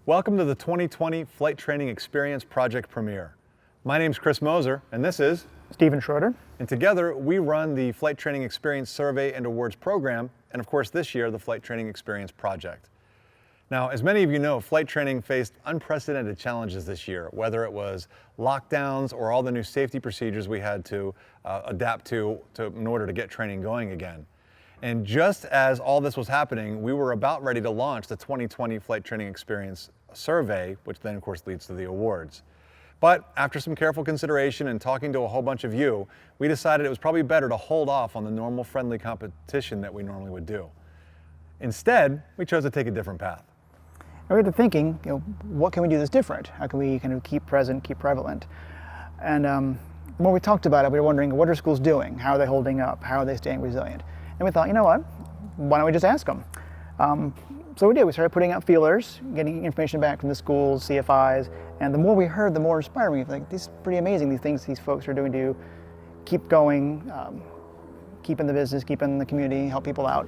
Welcome to the 2020 Flight Training Experience Project Premiere. My name is Chris Moser, and this is Stephen Schroeder. And together we run the Flight Training Experience Survey and Awards Program, and of course this year the Flight Training Experience Project. Now, as many of you know, flight training faced unprecedented challenges this year, whether it was lockdowns or all the new safety procedures we had to adapt to in order to get training going again. And just as all this was happening, we were about ready to launch the 2020 Flight Training Experience Survey, which then of course leads to the awards. But after some careful consideration and talking to a whole bunch of you, we decided it was probably better to hold off on the normal friendly competition that we normally would do. Instead, we chose to take a different path. And we got to thinking, what can we do that's different? How can we kind of keep present, keep prevalent? And the more we talked about it, we were wondering, what are schools doing? How are they holding up? How are they staying resilient? And we thought, you know what? Why don't we just ask them? So we did. We started putting out feelers, getting information back from the schools, CFIs, and the more we heard, the more inspiring. We were like, these are pretty amazing, these things these folks are doing to keep going, keep in the business, keep in the community, help people out.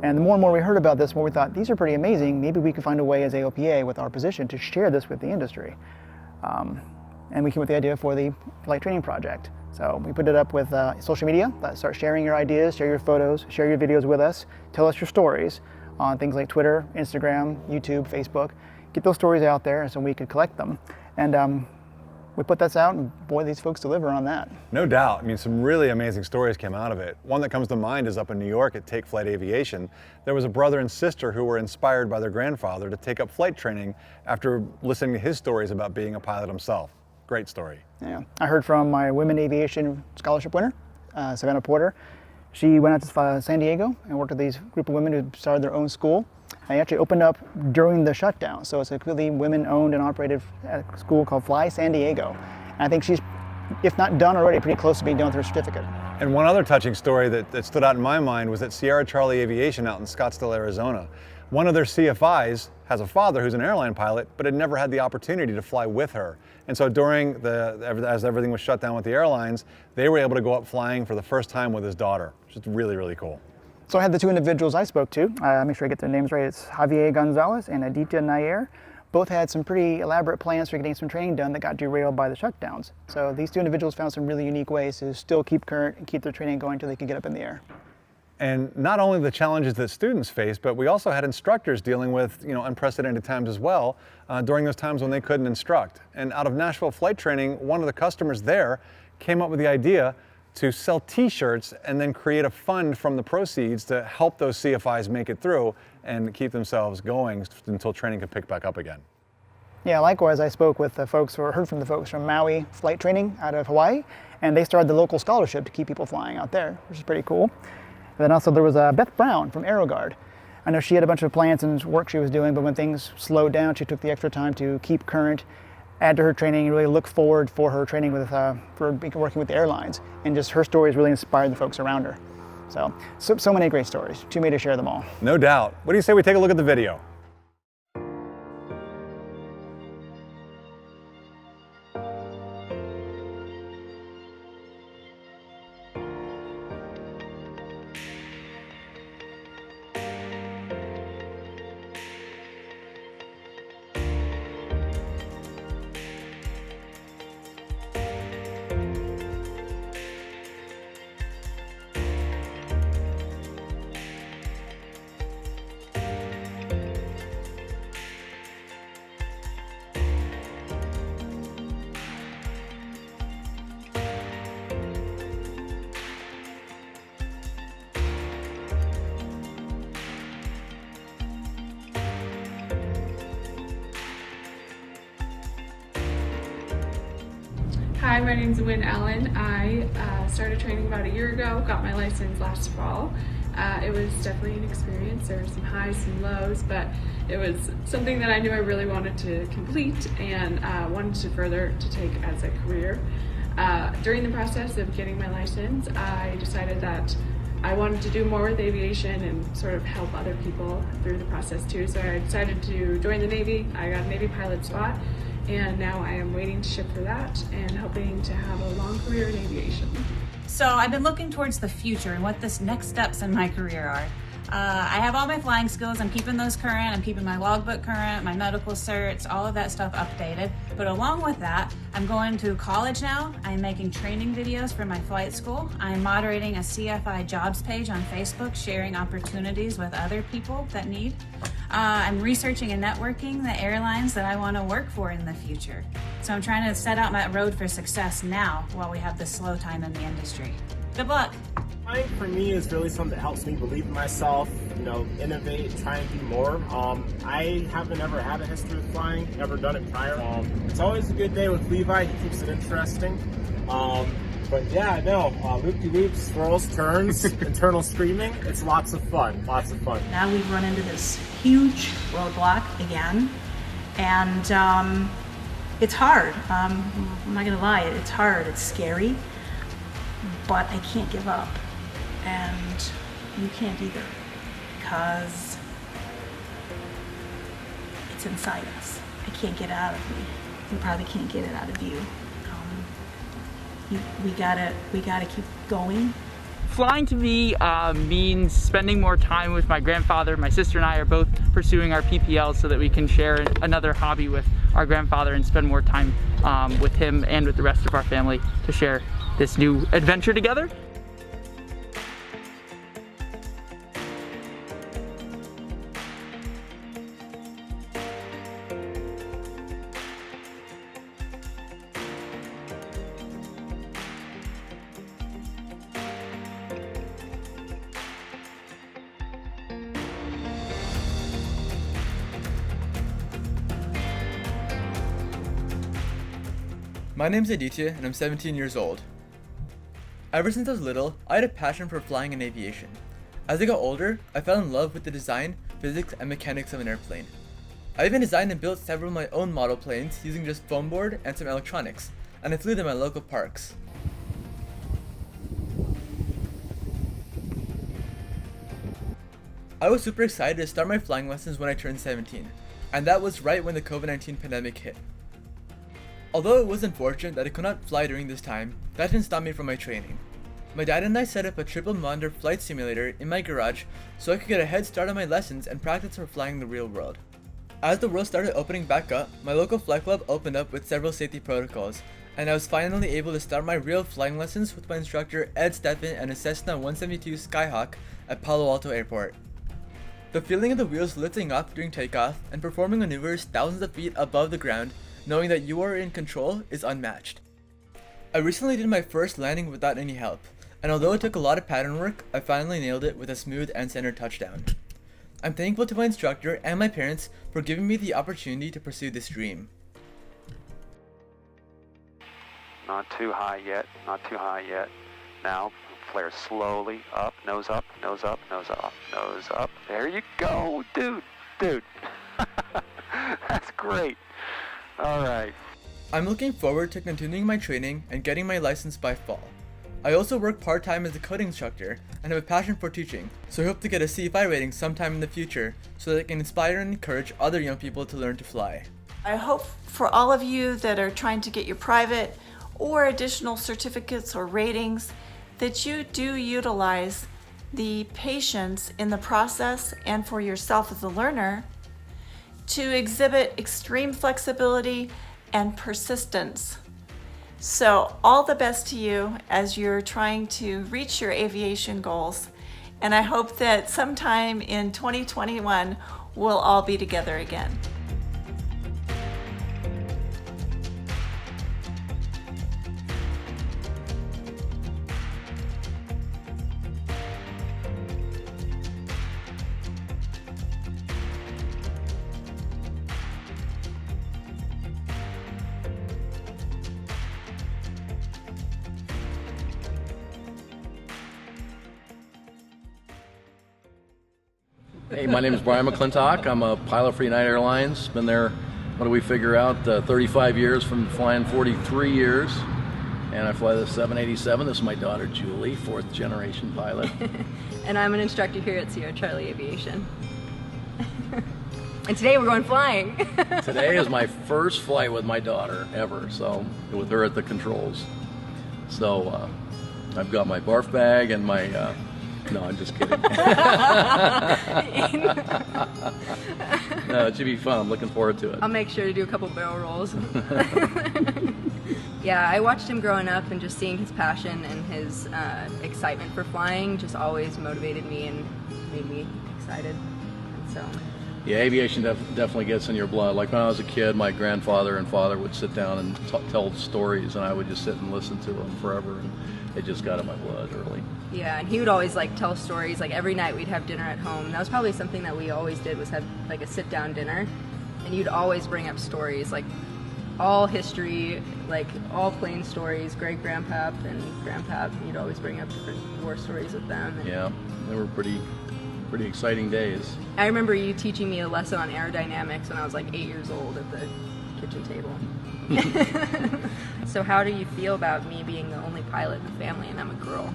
And the more and more we heard about this, the more we thought, these are pretty amazing. Maybe we could find a way as AOPA with our position to share this with the industry. And we came with the idea for the Flight Training Project. So we put it up with social media. Start sharing your ideas, share your photos, share your videos with us, tell us your stories on things like Twitter, Instagram, YouTube, Facebook. Get those stories out there so we could collect them. And we put this out, and boy, these folks deliver on that. No doubt. I mean, some really amazing stories came out of it. One that comes to mind is up in New York at Take Flight Aviation. There was a brother and sister who were inspired by their grandfather to take up flight training after listening to his stories about being a pilot himself. Great story. Yeah. I heard from my Women Aviation Scholarship winner, Savannah Porter. She went out to San Diego and worked with these group of women who started their own school. They actually opened up during the shutdown, so it's a completely women-owned and operated school called Fly San Diego. And I think she's, if not done already, pretty close to being done with her certificate. And one other touching story that stood out in my mind was at Sierra Charlie Aviation out in Scottsdale, Arizona. One of their CFIs has a father who's an airline pilot, but had never had the opportunity to fly with her. And so as everything was shut down with the airlines, they were able to go up flying for the first time with his daughter, which is really, really cool. So I had the two individuals I spoke to, make sure I get their names right, it's Javier Gonzalez and Aditya Nair. Both had some pretty elaborate plans for getting some training done that got derailed by the shutdowns. So these two individuals found some really unique ways to still keep current and keep their training going until they could get up in the air. And not only the challenges that students face, but we also had instructors dealing with unprecedented times as well during those times when they couldn't instruct. And out of Nashville Flight Training, one of the customers there came up with the idea to sell t-shirts and then create a fund from the proceeds to help those CFIs make it through and keep themselves going until training could pick back up again. Yeah, likewise, I spoke with the folks, or heard from the folks from Maui Flight Training out of Hawaii, and they started the local scholarship to keep people flying out there, which is pretty cool. And then also there was Beth Brown from AeroGuard. I know she had a bunch of plans and work she was doing, but when things slowed down, she took the extra time to keep current, add to her training, and really look forward for her training with for working with the airlines. And just her stories really inspired the folks around her. So many great stories. Too many to share them all. No doubt. What do you say we take a look at the video? Hi, my name is Wynn Allen. I started training about a year ago, got my license last fall. It was definitely an experience. There were some highs, some lows, but it was something that I knew I really wanted to complete and wanted to further to take as a career. During the process of getting my license, I decided that I wanted to do more with aviation and sort of help other people through the process too. So I decided to join the Navy. I got a Navy pilot spot, and now I am waiting to ship for that and hoping to have a long career in aviation. So I've been looking towards the future and what the next steps in my career are. I have all my flying skills. I'm keeping those current. I'm keeping my logbook current, my medical certs, all of that stuff updated. But along with that, I'm going to college now. I'm making training videos for my flight school. I'm moderating a CFI jobs page on Facebook, sharing opportunities with other people that need. I'm researching and networking the airlines that I want to work for in the future. So I'm trying to set out my road for success now while we have this slow time in the industry. Good luck. Flying for me is really something that helps me believe in myself, innovate, try and do more. I haven't ever had a history with flying, never done it prior. It's always a good day with Levi, he keeps it interesting. But yeah, no, loop-de-loops, swirls, turns, internal screaming, it's lots of fun. Now we've run into this huge roadblock again, and it's hard. I'm not gonna lie, it's hard, it's scary, but I can't give up. And you can't either, because it's inside us. I can't get it out of me. You probably can't get it out of you. We gotta keep going. Flying to me means spending more time with my grandfather. My sister and I are both pursuing our PPL so that we can share another hobby with our grandfather and spend more time with him and with the rest of our family to share this new adventure together. My name's Aditya and I'm 17 years old. Ever since I was little, I had a passion for flying and aviation. As I got older, I fell in love with the design, physics, and mechanics of an airplane. I even designed and built several of my own model planes using just foam board and some electronics, and I flew them at local parks. I was super excited to start my flying lessons when I turned 17, and that was right when the COVID-19 pandemic hit. Although it was unfortunate that I could not fly during this time, that didn't stop me from my training. My dad and I set up a triple monitor flight simulator in my garage so I could get a head start on my lessons and practice for flying in the real world. As the world started opening back up, my local flight club opened up with several safety protocols, and I was finally able to start my real flying lessons with my instructor Ed Steffen and a Cessna 172 Skyhawk at Palo Alto Airport. The feeling of the wheels lifting off during takeoff and performing maneuvers thousands of feet above the ground, knowing that you are in control, is unmatched. I recently did my first landing without any help, and although it took a lot of pattern work, I finally nailed it with a smooth and centered touchdown. I'm thankful to my instructor and my parents for giving me the opportunity to pursue this dream. Not too high yet, not too high yet. Now, flare slowly up, nose up, nose up, nose up, nose up. There you go, dude. That's great. All right. I'm looking forward to continuing my training and getting my license by fall. I also work part-time as a coding instructor and have a passion for teaching, so I hope to get a CFI rating sometime in the future so that I can inspire and encourage other young people to learn to fly. I hope for all of you that are trying to get your private or additional certificates or ratings that you do utilize the patience in the process and for yourself as a learner to exhibit extreme flexibility and persistence. So all the best to you as you're trying to reach your aviation goals. And I hope that sometime in 2021, we'll all be together again. Hey, my name is Brian McClintock. I'm a pilot for United Airlines. Been there, what do we figure out, 35 years from flying 43 years. And I fly the 787. This is my daughter, Julie, fourth generation pilot. And I'm an instructor here at Sierra Charlie Aviation. And today we're going flying. Today is my first flight with my daughter ever, so with her at the controls. So I've got my barf bag and my No, I'm just kidding. No, it should be fun. I'm looking forward to it. I'll make sure to do a couple barrel rolls. Yeah, I watched him growing up, and just seeing his passion and his excitement for flying just always motivated me and made me excited. So. Yeah, aviation definitely gets in your blood. Like when I was a kid, my grandfather and father would sit down and tell stories, and I would just sit and listen to them forever, and it just got in my blood early. Yeah, and he would always like tell stories. Like every night we'd have dinner at home. That was probably something that we always did, was have like a sit-down dinner, and you'd always bring up stories, like all history, like all plane stories, great-grandpap and grandpap. You'd always bring up different war stories with them. And yeah, they were pretty exciting days. I remember you teaching me a lesson on aerodynamics when I was like 8 years old at the kitchen table. So how do you feel about me being the only pilot in the family and I'm a girl?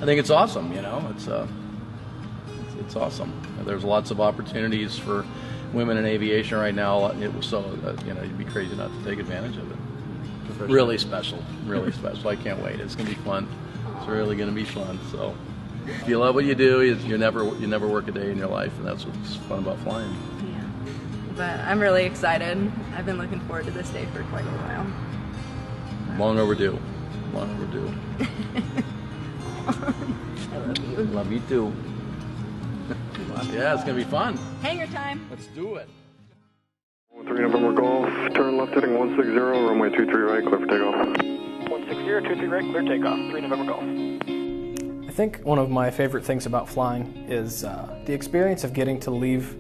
I think it's awesome, you know, it's awesome. There's lots of opportunities for women in aviation right now, you know, you'd be crazy not to take advantage of it. Really special, really special. I can't wait. It's going to be fun. It's really going to be fun. So if you love what you do, you never work a day in your life, and that's what's fun about flying. Yeah, but I'm really excited. I've been looking forward to this day for quite a while. Long overdue. Long overdue. I love you. Love you too. Yeah, it's gonna be fun. Hangar time. Let's do it. 3 November Golf, turn left heading 160, runway 23 right, clear for takeoff. 160, 23 right, clear takeoff, 3 November Golf. I think one of my favorite things about flying is the experience of getting to leave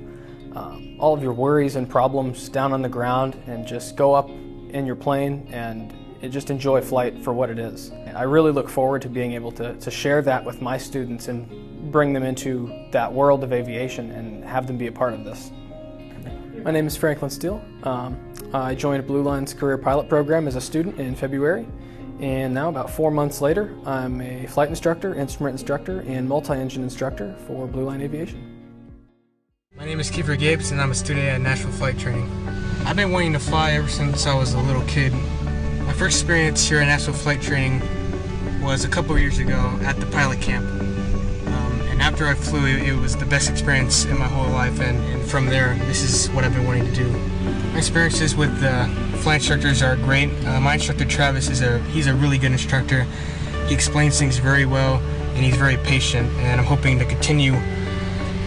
all of your worries and problems down on the ground and just go up in your plane and just enjoy flight for what it is. I really look forward to being able to share that with my students and bring them into that world of aviation and have them be a part of this. My name is Franklin Steele. I joined Blue Line's career pilot program as a student in February, and now about 4 months later, I'm a flight instructor, instrument instructor, and multi-engine instructor for Blue Line Aviation. My name is Kiefer Gapes, and I'm a student at National Flight Training. I've been wanting to fly ever since I was a little kid. My first experience here at National Flight Training was a couple years ago at the pilot camp. And after I flew, it was the best experience in my whole life, and from there, this is what I've been wanting to do. My experiences with the flight instructors are great. My instructor Travis he's a really good instructor. He explains things very well, and he's very patient, and I'm hoping to continue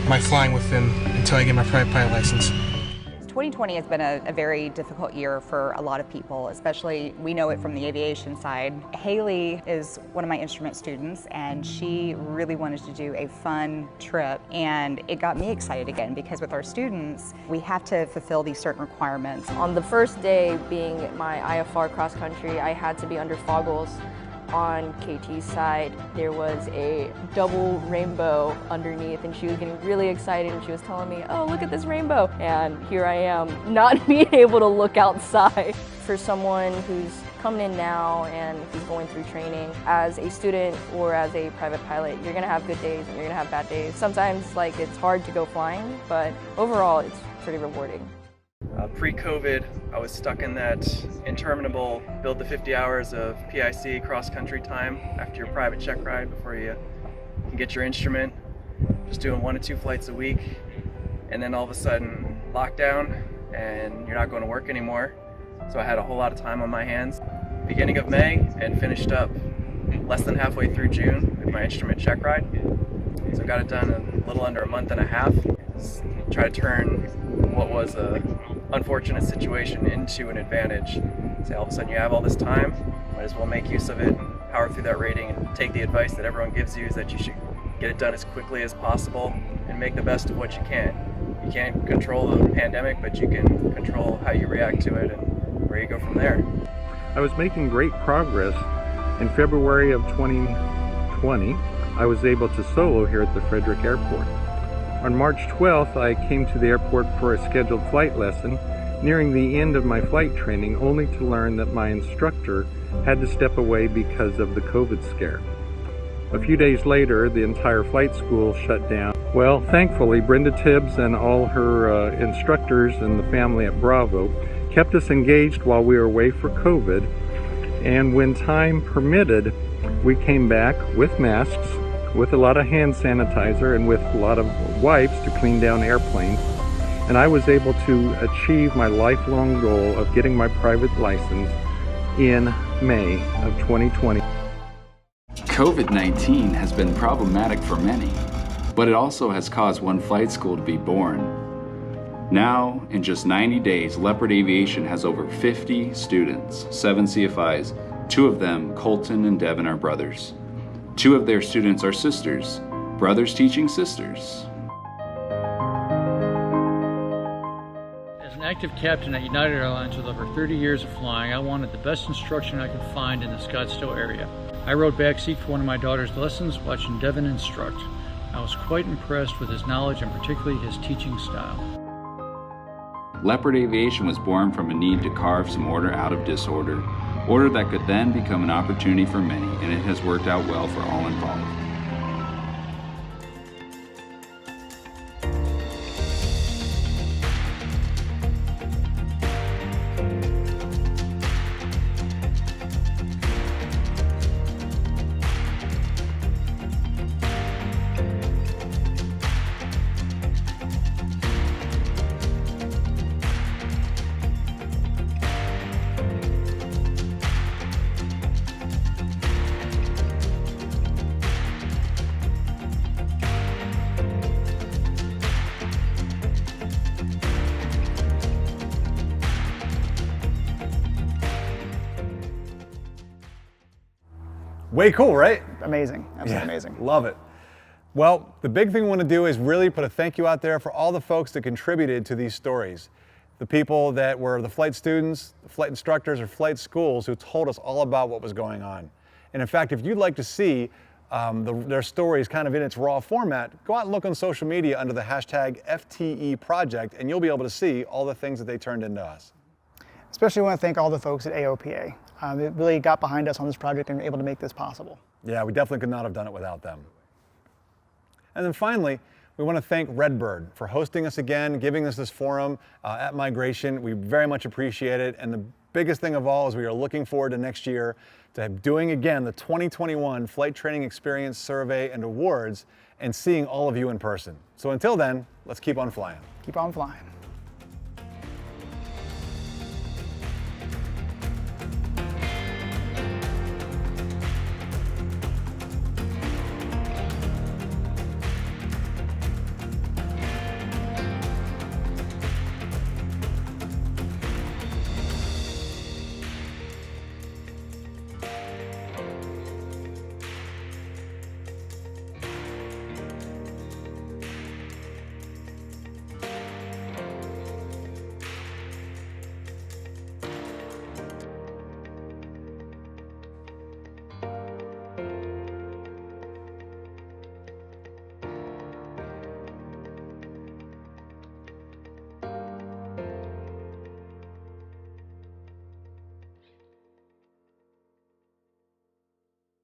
my flying with him until I get my private pilot license. 2020 has been a very difficult year for a lot of people, especially we know it from the aviation side. Haley is one of my instrument students, and she really wanted to do a fun trip, and it got me excited again because with our students, we have to fulfill these certain requirements. On the first day being my IFR cross country, I had to be under foggles. On KT's side, there was a double rainbow underneath, and she was getting really excited, and she was telling me, oh, look at this rainbow. And here I am, not being able to look outside. For someone who's coming in now and who's going through training, as a student or as a private pilot, you're gonna have good days and you're gonna have bad days. Sometimes it's hard to go flying, but overall it's pretty rewarding. Pre-COVID, I was stuck in that interminable build the 50 hours of PIC cross-country time after your private check ride before you can get your instrument, just doing 1 to 2 flights a week, and then all of a sudden lockdown and you're not going to work anymore. So I had a whole lot of time on my hands. Beginning of May, and finished up less than halfway through June with my instrument check ride. So I got it done in a little under a month and a half. Try to turn what was a unfortunate situation into an advantage. Say all of a sudden you have all this time, might as well make use of it and power through that rating and take the advice that everyone gives you is that you should get it done as quickly as possible and make the best of what you can. You can't control the pandemic, but you can control how you react to it and where you go from there. I was making great progress. In February of 2020, I was able to solo here at the Frederick Airport. On March 12th, I came to the airport for a scheduled flight lesson, nearing the end of my flight training, only to learn that my instructor had to step away because of the COVID scare. A few days later, the entire flight school shut down. Well, thankfully, Brenda Tibbs and all her instructors and the family at Bravo kept us engaged while we were away for COVID, and when time permitted, we came back with masks, with a lot of hand sanitizer and with a lot of wipes to clean down airplanes. And I was able to achieve my lifelong goal of getting my private license in May of 2020. COVID-19 has been problematic for many, but it also has caused one flight school to be born. Now, in just 90 days, Leopard Aviation has over 50 students, 7 CFIs. 2 of them, Colton and Devin, are brothers. 2 of their students are sisters, brothers teaching sisters. As an active captain at United Airlines with over 30 years of flying, I wanted the best instruction I could find in the Scottsdale area. I rode backseat for one of my daughter's lessons, watching Devin instruct. I was quite impressed with his knowledge and particularly his teaching style. Leopard Aviation was born from a need to carve some order out of disorder, order that could then become an opportunity for many, and it has worked out well for all involved. Way cool, right? Amazing, absolutely amazing. Love it. Well, the big thing we want to do is really put a thank you out there for all the folks that contributed to these stories. The people that were the flight students, the flight instructors, or flight schools who told us all about what was going on. And in fact, if you'd like to see their stories kind of in its raw format, go out and look on social media under the hashtag FTE project, and you'll be able to see all the things that they turned into us. Especially want to thank all the folks at AOPA. They really got behind us on this project and were able to make this possible. Yeah, we definitely could not have done it without them. And then finally, we want to thank Redbird for hosting us again, giving us this forum at Migration. We very much appreciate it. And the biggest thing of all is we are looking forward to next year to doing again the 2021 Flight Training Experience Survey and Awards and seeing all of you in person. So until then, let's keep on flying. Keep on flying.